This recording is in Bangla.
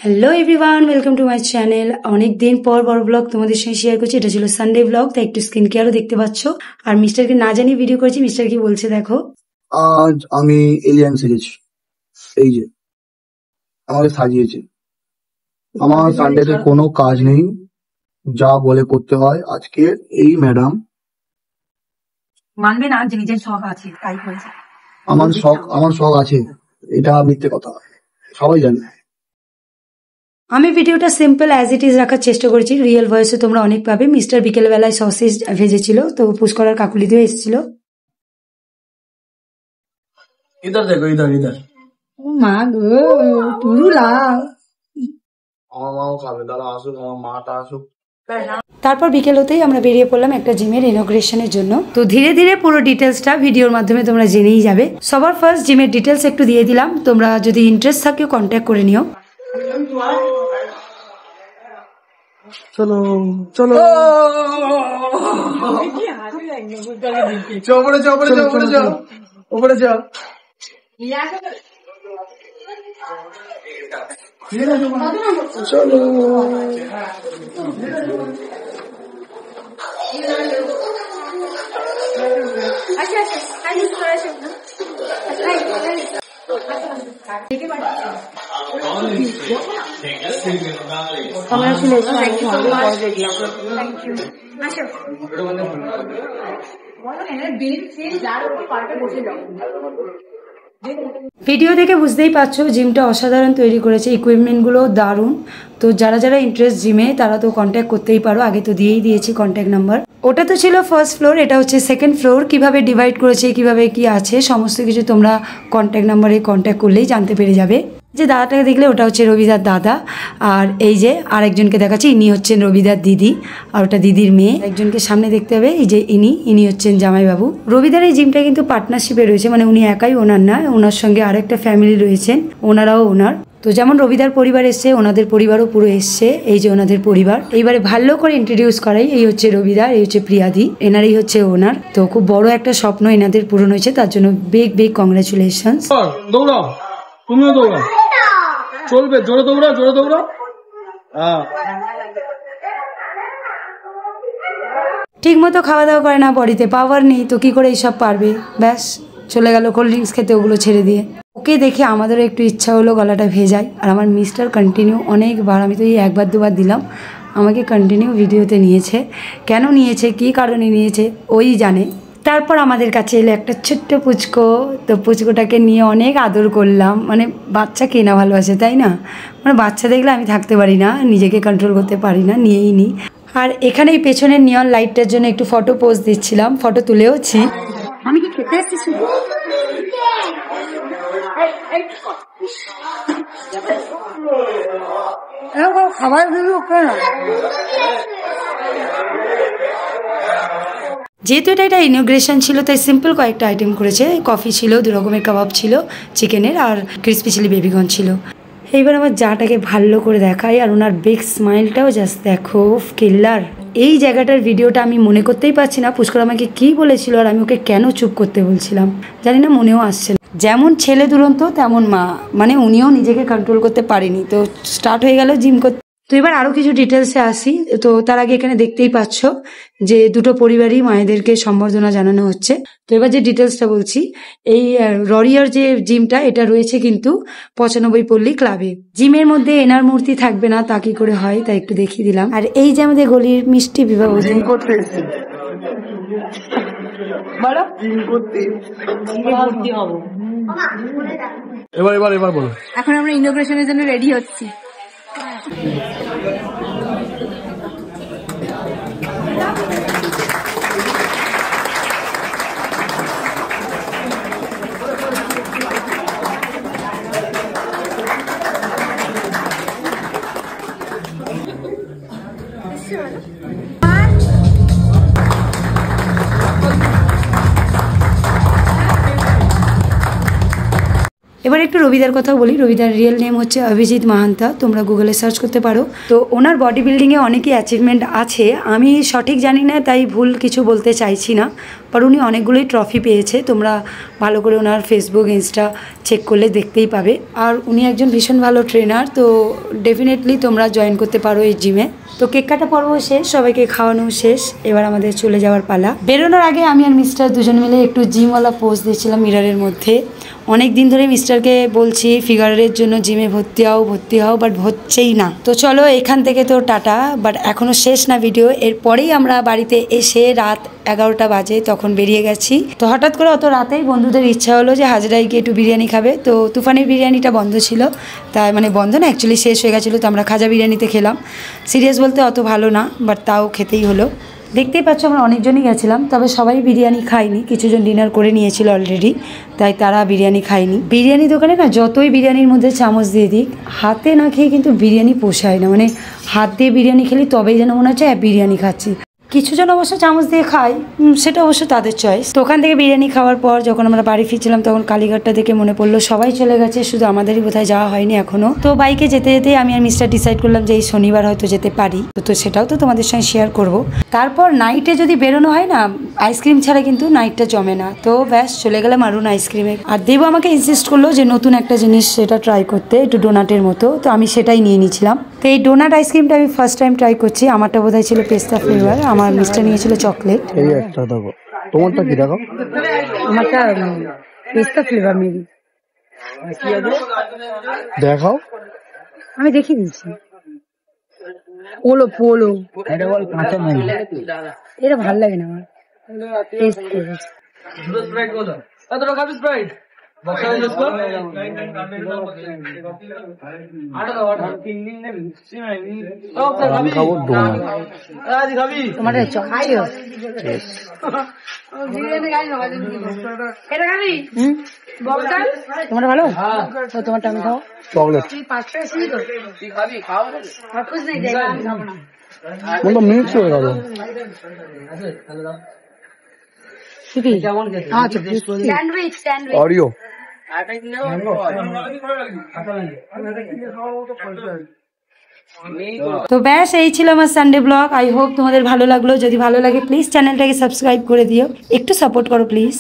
Hello everyone, welcome to my channel. অনেক দিন পর বড় ব্লগ তোমাদের সঙ্গে শেয়ার করছি। এটা ছিল সানডে ব্লগ, তাই একটু স্কিন কেয়ারও দেখতে পাচ্ছ। আর মিস্টারকে না জানিয়ে ভিডিও করেছি। মিস্টার কি বলছে দেখো। আজ আমি এলিয়ান সেজেছি, এই যে আমাকে সাজিয়েছে। আমার সানডেতে কোনো কাজ নেই, যা বলে করতে হয়। আজকে এই ম্যাডাম মানবে না যে নিজের শখ আছে তাই করেছে। আমার শখ আছে, এটা মিথ্যে কথা, সবাই জানে। আমি ভিডিওটা সিম্পল অ্যাজ ইট ইজ রাখার চেষ্টা করেছি। রিয়েল ভয়েসে তোমরা অনেক পাবে। মিস্টার বিকেল বেলায় সসেজ ভেজেছিল, তো পুষ্করার কাকুলি দিয়ে এসেছিল। ইধার দেখো, ইধার ইধার ও মা গো, পুরো লাল। আমার মাও খাবে, দাদা আসুক, আমার মাটা আসুক। তারপর বিকেল হতেই আমরা বেরিয়ে পড়লাম একটা জিমের ইনগ্রেশনের জন্য। তো ধীরে ধীরে পুরো ডিটেলসটা ভিডিওর মাধ্যমে তোমরা জেনেই যাবে। সবার ফার্স্ট জিমের ডিটেলস একটু দিয়ে দিলাম, তোমরা যদি ইন্টারেস্ট থাকে কন্ট্যাক্ট করে নিও। চলো চলো, ওপরে যাও, ওপরে যাও, ওপরে যাও, ওপরে যাও। চলো ভিডিও দেখে বুঝতেই পারছো জিমটা অসাধারণ তৈরি করেছে, ইকুইপমেন্টগুলো দারুণ। তো যারা যারা ইন্টারেস্ট জিমে তারা তো কন্ট্যাক্ট করতেই পারো, আগে তো দিয়েই দিয়েছি কন্ট্যাক্ট নাম্বার। ওটা তো ছিল ফার্স্ট ফ্লোর, এটা হচ্ছে সেকেন্ড ফ্লোর। কিভাবে ডিভাইড করেছে, কিভাবে কি আছে সমস্ত কিছু তোমরা কন্ট্যাক্ট নাম্বারে কন্ট্যাক্ট করলেই জানতে পেরে যাবে। যে দাদাটাকে দেখলে ওটা হচ্ছে রবিদার দাদা, আর এই যে আরেকজনকে দেখাচ্ছি, ইনি হচ্ছেন রবিদার দিদি, আর ওটা দিদির মেয়ে। একজনকে সামনে দেখতে হবে, এই যে ইনি হচ্ছেন জামাইবাবু। রবিদার এই জিমটা কিন্তু পার্টনারশিপে রয়েছে, মানে উনি একাই ওনার না, ওনার সঙ্গে আরেকটা ফ্যামিলি রয়েছেন, ওনারাও ওনার। তো যেমন রবিদার পরিবার এসছে, ওনাদের পরিবারও পুরো এসছে, এই যে ওনাদের পরিবার। এইবারে ভালো করে ইন্ট্রোডিউস করাই, এই হচ্ছে রবিদার, এই হচ্ছে প্রিয়াদি, এনারই হচ্ছে ওনার। তো খুব বড় একটা স্বপ্ন এনাদের পূরণ হয়েছে, তার জন্য বিগ বিগ কংগ্রাচুলেশন। দৌড়াও, তুমিও দৌড়াও, চলবে, জোরে দৌড়াও, জোরে দৌড়াও। ঠিক মতো খাওয়া দাওয়া করে না, বডিতে পাওয়ার নেই, তো কি করে এইসব পারবে। ব্যাস চলে গেল কোল্ড ড্রিঙ্কস খেতে, ওগুলো ছেড়ে দিয়ে। ওকে দেখে আমাদেরও একটু ইচ্ছা হলো গলাটা ভেজায়। আর আমার মিস্টার কন্টিনিউ অনেকবার, আমি তো এই একবার দুবার দিলাম, আমাকে কন্টিনিউ ভিডিওতে নিয়েছে। কেন নিয়েছে, কী কারণে নিয়েছে ওই জানে। তারপর আমাদের কাছে এলো একটা ছোট্ট পুচকো। তো পুচকোটাকে নিয়ে অনেক আদর করলাম, মানে বাচ্চা কে না ভালোবাসে তাই না। মানে বাচ্চা দেখলে আমি থাকতে পারি না, নিজেকে কন্ট্রোল করতে পারি না, নিয়েই নিই। আর এখানে এই পেছনের নিয়ন লাইটটার জন্য একটু ফটো পোজ দিচ্ছিলাম, ফটো তুলেওছি। আমি কি খেতে এসেছি শুধু খাবার দিল কেন? যেহেতু এটা ইনোগ্রেশন ছিল তাই সিম্পল কয়েকটা আইটেম করেছে। কফি ছিল, 2 রকমের কাবাব ছিল চিকেনের, আর ক্রিসপি চিলি বেবিকর্ন ছিল। এইবার আমার যাটাকে ভালো করে দেখাই, আর ওনার বিগ স্মাইলটাও জাস্ট দেখো, কিল্লার। এই জায়গাটার ভিডিওটা আমি মনে করতেই পারছি না পুষ্কর আমাকে কি বলেছিল, আর আমি ওকে কেন চুপ করতে বলছিলাম জানি না, মনেও আসছে না। যেমন ছেলে দুরন্ত তেমন মা, মানে উনিও নিজেকে কন্ট্রোল করতে পারেনি। তো স্টার্ট হয়ে গেল জিম করতে। তো এবার আরো কিছু ডিটেলসে আসি। তো তার আগে এখানে দেখতেই পাচ্ছ যে দুটো পরিবারই মায়েদেরকে সম্বর্ধনা জানানো হচ্ছে। তো এবার যে ডিটেলসটা বলছি, এই ররিয়ার যে জিমটা, এটা রয়েছে কিন্তু 95 পল্লী ক্লাবে। জিমের মধ্যে এনার মূর্তি থাকবে না, তা কি করে হয়, তাই একটু দেখিয়ে দিলাম। আর এই যে আমাদের গলির মিষ্টি বিবাহ জিম করতে এবার বলো। এখন আমরা ইনোগ্রেশনের জন্য রেডি হচ্ছি। এবার একটু রবিদার কথা বলি। রবিদার রিয়েল নেম হচ্ছে অভিজিৎ মাহান্তা, তোমরা গুগলে সার্চ করতে পারো। তো ওনার বডি বিল্ডিংয়ে অনেকই অ্যাচিভমেন্ট আছে, আমি সঠিক জানি না তাই ভুল কিছু বলতে চাইছি না। বাট উনি অনেকগুলোই ট্রফি পেয়েছে, তোমরা ভালো করে ওনার ফেসবুক ইনস্টা চেক করলে দেখতেই পাবে। আর উনি একজন ভীষণ ভালো ট্রেনার, তো ডেফিনেটলি তোমরা জয়েন করতে পারো এই জিমে। তো কেক কাটা পর্ব শেষ, সবাইকে খাওয়ানো শেষ, এবার আমাদের চলে যাওয়ার পালা। বেরোনোর আগে আমি আর মিস্টার দুজন মিলে একটু জিমওয়ালা পোজ দিয়েছিলাম মিররের মধ্যে। অনেক দিন ধরে মিস্টারকে বলছি ফিগারের জন্য জিমে ভর্তি হও, বাট হচ্ছেই না। তো চলো এখান থেকে তো টাটা, বাট এখনও শেষ না ভিডিও। এরপরেই আমরা বাড়িতে এসে রাত 11টা বাজে, তখন বেরিয়ে গেছি। তো হঠাৎ করে অত রাতেই বন্ধুদের ইচ্ছা হলো যে হাজরায় গিয়ে একটু বিরিয়ানি খাবে। তো তুফানের বিরিয়ানিটা বন্ধ ছিল, তাই মানে বন্ধ না, অ্যাকচুয়ালি শেষ হয়ে গেছিলো। তো আমরা খাজা বিরিয়ানিতে খেলাম। সিরিয়াস বলতে অত ভালো না, বাট তাও খেতেই হলো। দেখতেই পাচ্ছ আমরা অনেকজনই গেছিলাম, তবে সবাই বিরিয়ানি খায়নি, কিছুজন ডিনার করে নিয়েছিল অলরেডি, তাই তারা বিরিয়ানি খায়নি। বিরিয়ানি দোকানে না যতই বিরিয়ানির মধ্যে চামচ দিয়ে দিক, হাতে না খেয়ে কিন্তু বিরিয়ানি পোষায় না। মানে হাত দিয়ে বিরিয়ানি খেলি তবেই যেন মনে হচ্ছে বিরিয়ানি খাচ্ছি। কিছুজন অবশ্য চামচ দিয়ে খায়, সেটা অবশ্য তাদের চয়েস। তো ওখান থেকে বিরিয়ানি খাওয়ার পর যখন আমরা বাড়ি ফিরছিলাম, তখন কালীঘাটটা দেখে মনে পড়লো সবাই চলে গেছে, শুধু আমাদেরই বোধহয় যাওয়া হয়নি এখনো। তো বাইকে যেতে যেতে আমি আর মিস্টার ডিসাইড করলাম যে এই শনিবার হয়তো যেতে পারি। তো সেটাও তো তোমাদের সঙ্গে শেয়ার করব। তারপর নাইটে যদি বেরোনো হয় না, আইসক্রিম ছাড়া কিন্তু নাইটটা জমে না। তো ব্যাস চলে গেলাম আরুন আইসক্রিমে। আর দেবু আমাকে ইনসিস্ট করলো যে নতুন একটা জিনিস সেটা ট্রাই করতে, একটু ডোনাটের মতো। তো আমি সেটাই নিয়ে নিয়েছিলাম। তো এই ডোনাট আইসক্রিমটা আমি ফার্স্ট টাইম ট্রাই করছি। আমারটা বোধহয় ছিল পেস্তা ফ্লেভার, আমার মিস্টার নিয়েছিল চকলেট। এই একটা দেখো, তোমারটা কি দেখো? আমারটা পেস্তা ফ্লেভার মেবি। দেখাও, আমি দেখিয়ে দিচ্ছি। পোলো পোলো, এটা ভালো লাগে না আমার। আমি খাবো ডোনাট। তোমার তোমারটা ভালো, তোমারটা আমি খাও। চকলেট মিক্স হয়ে গেল। অরিও। তো ব্যাস এই ছিল আমার সানডে ব্লগ। আই হোপ তোমাদের ভালো লাগলো। যদি ভালো লাগে প্লিজ চ্যানেলটাকে সাবস্ক্রাইব করে দিও, একটু সাপোর্ট করো প্লিজ।